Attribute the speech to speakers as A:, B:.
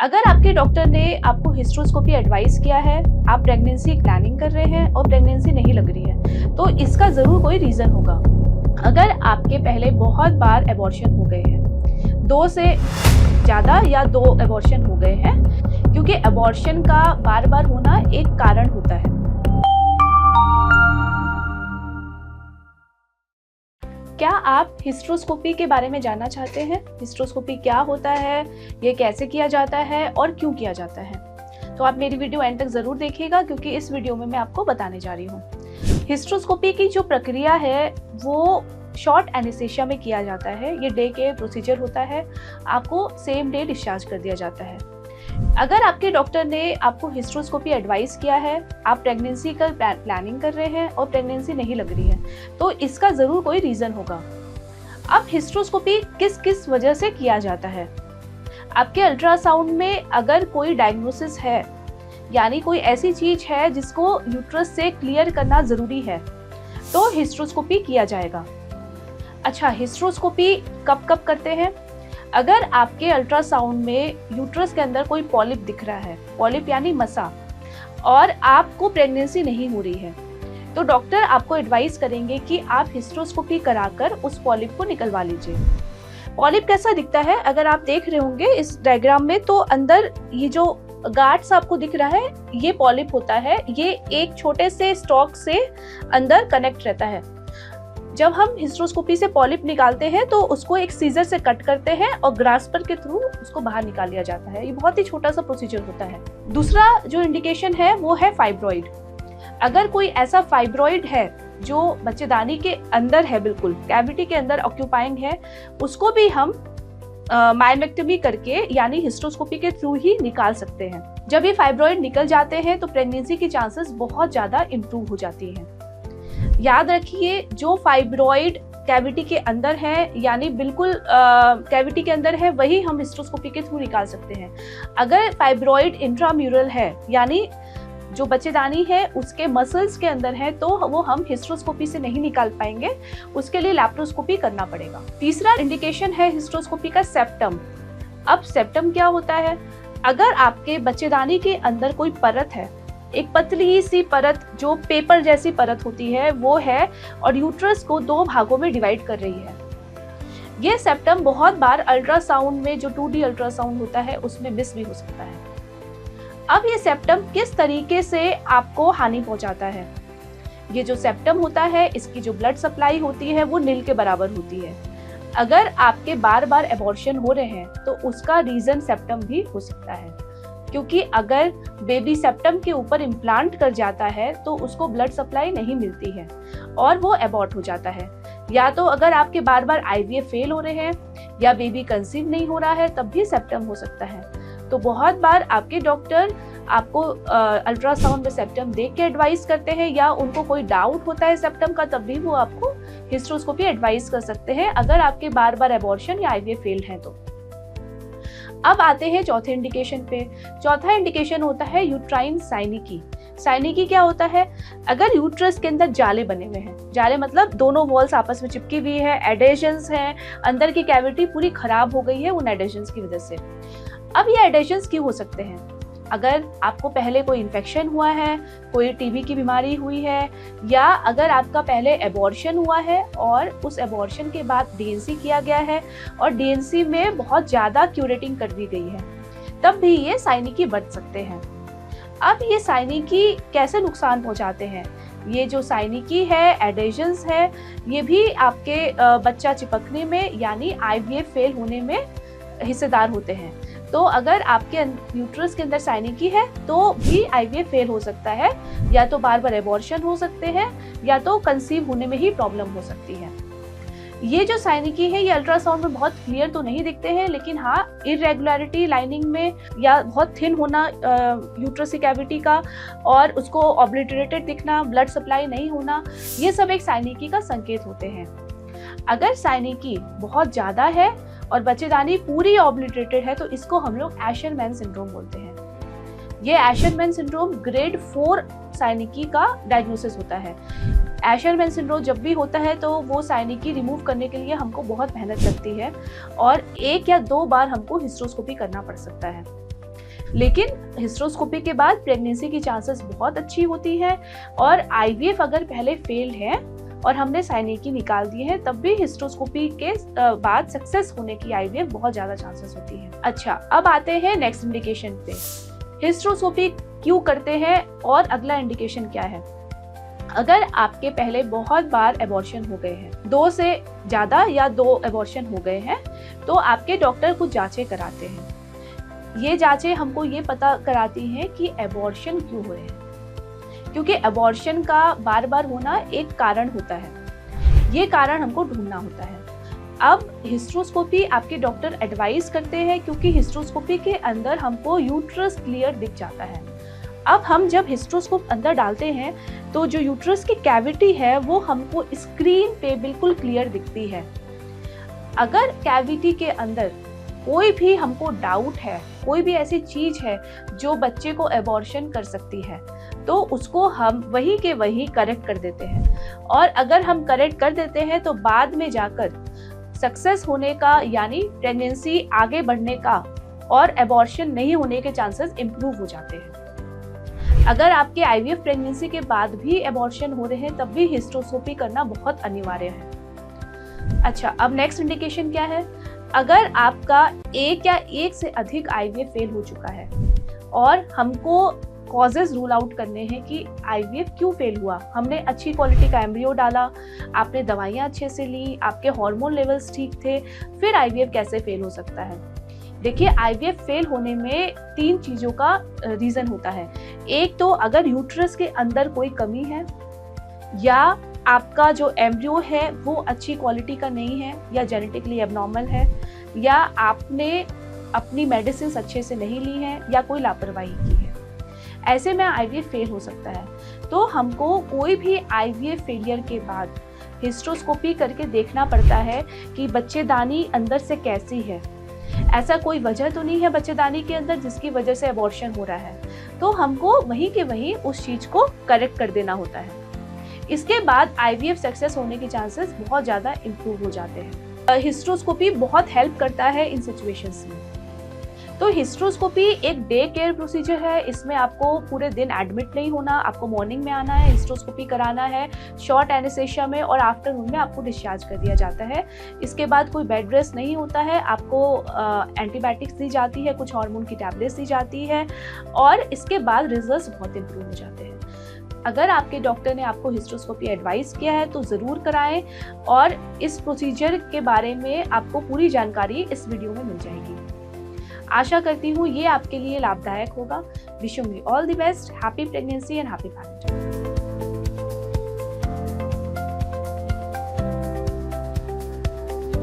A: अगर आपके डॉक्टर ने आपको हिस्ट्रोस्कोपी एडवाइस किया है, आप प्रेगनेंसी प्लानिंग कर रहे हैं और प्रेगनेंसी नहीं लग रही है, तो इसका ज़रूर कोई रीज़न होगा। अगर आपके पहले बहुत बार एबॉर्शन हो गए हैं, 2 से ज़्यादा या 2 एबॉर्शन हो गए हैं, क्योंकि एबॉर्शन का बार-बार होना एक कारण होता है। क्या आप हिस्ट्रोस्कोपी के बारे में जानना चाहते हैं? हिस्ट्रोस्कोपी क्या होता है, ये कैसे किया जाता है और क्यों किया जाता है? तो आप मेरी वीडियो एंड तक ज़रूर देखिएगा, क्योंकि इस वीडियो में मैं आपको बताने जा रही हूँ। हिस्ट्रोस्कोपी की जो प्रक्रिया है वो शॉर्ट एनेस्थीसिया में किया जाता है। ये डे के प्रोसीजर होता है, आपको सेम डे डिस्चार्ज कर दिया जाता है। अगर आपके डॉक्टर ने आपको हिस्ट्रोस्कोपी एडवाइस किया है, आप प्रेगनेंसी का प्लानिंग कर रहे हैं और प्रेगनेंसी नहीं लग रही है, तो इसका ज़रूर कोई रीज़न होगा। अब हिस्ट्रोस्कोपी किस किस वजह से किया जाता है? आपके अल्ट्रासाउंड में अगर कोई डायग्नोसिस है, यानी कोई ऐसी चीज़ है जिसको यूट्रस से क्लियर करना ज़रूरी है, तो हिस्ट्रोस्कोपी किया जाएगा। अच्छा, हिस्ट्रोस्कोपी कब कब करते हैं? अगर आपके अल्ट्रासाउंड में यूट्रस के अंदर कोई पॉलिप दिख रहा है, पॉलिप यानी मसा, और आपको प्रेगनेंसी नहीं हो रही है, तो डॉक्टर आपको एडवाइस करेंगे कि आप हिस्ट्रोस्कोपी कराकर उस पॉलिप को निकलवा लीजिए। पॉलिप कैसा दिखता है? अगर आप देख रहे होंगे इस डायग्राम में, तो अंदर ये जो गार्ड्स आपको दिख रहा है, ये पॉलिप होता है। ये एक छोटे से स्टॉक से अंदर कनेक्ट रहता है। जब हम हिस्ट्रोस्कोपी से पॉलिप निकालते हैं तो उसको एक सीजर से कट करते हैं और ग्रास्पर के थ्रू उसको बाहर निकाल लिया जाता है। ये बहुत ही छोटा सा प्रोसीजर होता है। दूसरा जो इंडिकेशन है वो है फाइब्रॉइड। अगर कोई ऐसा फाइब्रॉइड है जो बच्चेदानी के अंदर है, बिल्कुल कैविटी के अंदर ऑक्यूपाइंग है, उसको भी हम मायोमेक्टमी करके यानी हिस्ट्रोस्कोपी के थ्रू ही निकाल सकते हैं। जब ये फाइब्रॉइड निकल जाते हैं तो प्रेगनेंसी की चांसेस बहुत ज्यादा इम्प्रूव हो जाती है। याद रखिए, जो फाइब्रॉइड कैविटी के अंदर है, यानी बिल्कुल कैविटी के अंदर है, वही हम हिस्ट्रोस्कोपी के थ्रू निकाल सकते हैं। अगर फाइब्रॉइड इंट्राम्यूरल है, यानी जो बच्चेदानी है उसके मसल्स के अंदर है, तो वो हम हिस्ट्रोस्कोपी से नहीं निकाल पाएंगे, उसके लिए लैप्रोस्कोपी करना पड़ेगा। तीसरा इंडिकेशन है हिस्ट्रोस्कोपी का सेप्टम। अब सेप्टम क्या होता है? अगर आपके बच्चेदानी के अंदर कोई परत है, एक पतली सी परत जो पेपर जैसी परत होती है वो है, और यूट्रस को 2 भागों में डिवाइड कर रही है। ये सेप्टम बहुत बार अल्ट्रासाउंड में, जो 2D अल्ट्रासाउंड होता है, उसमें मिस भी हो सकता है। अब ये सेप्टम किस तरीके से आपको हानि पहुंचाता है? ये जो सेप्टम होता है, इसकी जो ब्लड सप्लाई होती है वो नील के बराबर होती है। अगर आपके बार बार एबॉर्शन हो रहे हैं तो उसका रीजन सेप्टम भी हो सकता है, क्योंकि अगर बेबी सेप्टम के ऊपर इम्प्लांट कर जाता है तो उसको ब्लड सप्लाई नहीं मिलती है और वो एबॉर्ट हो जाता है। या तो अगर आपके बार बार IVF फेल हो रहे हैं या बेबी कंसीव नहीं हो रहा है, तब भी सेप्टम हो सकता है। तो बहुत बार आपके डॉक्टर आपको अल्ट्रासाउंड में सेप्टम देख के एडवाइस करते हैं, या उनको कोई डाउट होता है सेप्टम का, तब भी वो आपको हिस्ट्रोस्कोपी एडवाइस कर सकते हैं, अगर आपके बार बार एबॉर्शन या IVF फेल है तो। अब आते हैं चौथे इंडिकेशन पे। चौथा इंडिकेशन होता है यूट्राइन साइनिकी। साइनिकी क्या होता है? अगर यूट्रस के अंदर जाले बने हुए हैं, जाले मतलब दोनों वॉल्स आपस में चिपकी हुई है, एडेशंस हैं, अंदर की कैविटी पूरी खराब हो गई है उन एडेशंस की वजह से। अब ये एडेशंस क्यों हो सकते हैं? अगर आपको पहले कोई इन्फेक्शन हुआ है, कोई TB की बीमारी हुई है, या अगर आपका पहले एबॉर्शन हुआ है और उस एबॉर्शन के बाद DNC किया गया है और DNC में बहुत ज़्यादा क्यूरेटिंग कर दी गई है, तब भी ये साइनिकी बढ़ सकते हैं। अब ये साइनिकी कैसे नुकसान पहुंचाते हैं? ये जो साइनिकी है, एडेशंस है, ये भी आपके बच्चा चिपकने में यानी IVF फेल होने में हिस्सेदार होते हैं। तो अगर आपके यूट्रस के अंदर साइनिकी है तो भी IVF फेल हो सकता है, या तो बार बार एबॉर्शन हो सकते हैं, या तो कंसीव होने में ही प्रॉब्लम हो सकती है। ये जो साइनिकी है, ये अल्ट्रासाउंड में बहुत क्लियर तो नहीं दिखते हैं, लेकिन हाँ, इरेगुलरिटी लाइनिंग में या बहुत थिन होना यूट्रस की कैविटी का, और उसको ऑब्लिटरेटेड दिखना, ब्लड सप्लाई नहीं होना, ये सब एक साइनिकी का संकेत होते हैं। अगर साइनिकी बहुत ज़्यादा है और बच्चेदानी पूरी ऑब्लिटरेटेड है, तो इसको हम लोग एशरमैन सिंड्रोम बोलते हैं। ये एशरमैन सिंड्रोम ग्रेड 4 साइनिकी का डायग्नोसिस होता है। एशरमैन सिंड्रोम जब भी होता है तो वो साइनिकी रिमूव करने के लिए हमको बहुत मेहनत लगती है और 1 या 2 बार हमको हिस्ट्रोस्कोपी करना पड़ सकता है। लेकिन हिस्टेरोस्कोपी के बाद प्रेगनेंसी की चांसेस बहुत अच्छी होती है, और आईवीएफ अगर पहले फेल्ड है और हमने साइनेकी निकाल दी है तब भी हिस्टेरोस्कोपी के बाद सक्सेस होने की आईवीएफ बहुत ज्यादा चांसेस होती है। अच्छा, अब आते हैं नेक्स्ट इंडिकेशन पे। हिस्टेरोस्कोपी क्यों करते हैं और अगला इंडिकेशन क्या है? अगर आपके पहले बहुत बार एबॉर्शन हो गए हैं, 2 से ज्यादा या 2 एबॉर्शन हो गए हैं, तो आपके डॉक्टर कुछ जांचें कराते हैं। ये जांचें हमको ये पता कराती हैं कि एबॉर्शन क्यों हो रहे हैं, क्योंकि एबॉर्शन का बार बार होना एक कारण होता है। ये कारण हमको ढूंढना होता है। अब हिस्टेरोस्कोपी आपके डॉक्टर एडवाइस करते हैं, क्योंकि हिस्टेरोस्कोपी के अंदर हमको यूट्रस क्लियर दिख जाता है। अब हम जब हिस्टेरोस्कोप अंदर डालते हैं तो जो यूट्रस की कैविटी है वो हमको स्क्रीन पे बिल्कुल क्लियर दिखती है। अगर कैविटी के अंदर कोई भी हमको डाउट है, कोई भी ऐसी चीज है जो बच्चे को एबॉर्शन कर सकती है, तो उसको हम वही के वही करेक्ट कर देते हैं। और अगर हम करेक्ट कर देते हैं तो बाद में जाकर सक्सेस होने का, यानी प्रेगनेंसी आगे बढ़ने का और एबॉर्शन नहीं होने के चांसेस इंप्रूव हो जाते हैं। अगर आपके आईवीएफ प्रेगनेंसी के बाद भी एबॉर्शन हो रहे हैं तब भी हिस्टेरोस्कोपी करना बहुत अनिवार्य है। अच्छा, अब नेक्स्ट इंडिकेशन क्या है? अगर आपका एक या एक से अधिक आईवीएफ फेल हो चुका है और हमको कॉजेज रूल आउट करने हैं कि आईवीएफ क्यों फेल हुआ। हमने अच्छी क्वालिटी का एम्ब्रियो डाला, आपने दवाइयाँ अच्छे से ली, आपके हार्मोन लेवल्स ठीक थे, फिर आईवीएफ कैसे फेल हो सकता है? देखिए, आईवीएफ फेल होने में 3 चीज़ों का रीज़न होता है। एक तो अगर यूट्रस के अंदर कोई कमी है, या आपका जो एम्ब्रियो है वो अच्छी क्वालिटी का नहीं है या जेनेटिकली एबनॉर्मल है, या आपने अपनी मेडिसिन अच्छे से नहीं ली है, या कोई लापरवाही की है। ऐसे में आईवीएफ फेल हो सकता है। तो हमको कोई भी आईवीएफ फेलियर के बाद हिस्टेरोस्कोपी करके देखना पड़ता है कि बच्चेदानी अंदर से कैसी है। ऐसा कोई वजह तो नहीं है बच्चेदानी के अंदर जिसकी वजह से एबॉर्शन हो रहा है, तो हमको वहीं के वहीं उस चीज को करेक्ट कर देना होता है। इसके बाद आईवीएफ सक्सेस होने के चांसेस बहुत ज़्यादा इम्प्रूव हो जाते हैं। हिस्टेरोस्कोपी बहुत हेल्प करता है इन सिचुएशंस में। तो हिस्टेरोस्कोपी एक डे केयर प्रोसीजर है। इसमें आपको पूरे दिन एडमिट नहीं होना, आपको मॉर्निंग में आना है, हिस्टेरोस्कोपी कराना है शॉर्ट एनेस्थीसिया में, और आफ्टरनून में आपको डिस्चार्ज कर दिया जाता है। इसके बाद कोई बेड रेस्ट नहीं होता है, आपको एंटीबायोटिक्स दी जाती है, कुछ हार्मोन की टैबलेट्स दी जाती है, और इसके बाद रिजल्ट्स बहुत इंप्रूव हो जाते हैं। अगर आपके डॉक्टर ने आपको हिस्टेरोस्कोपी एडवाइस किया है तो ज़रूर कराएं, और इस प्रोसीजर के बारे में आपको पूरी जानकारी इस वीडियो में मिल जाएगी। आशा करती हूँ ये आपके लिए लाभदायक होगा। Wish you all the best, happy pregnancy and happy parenting.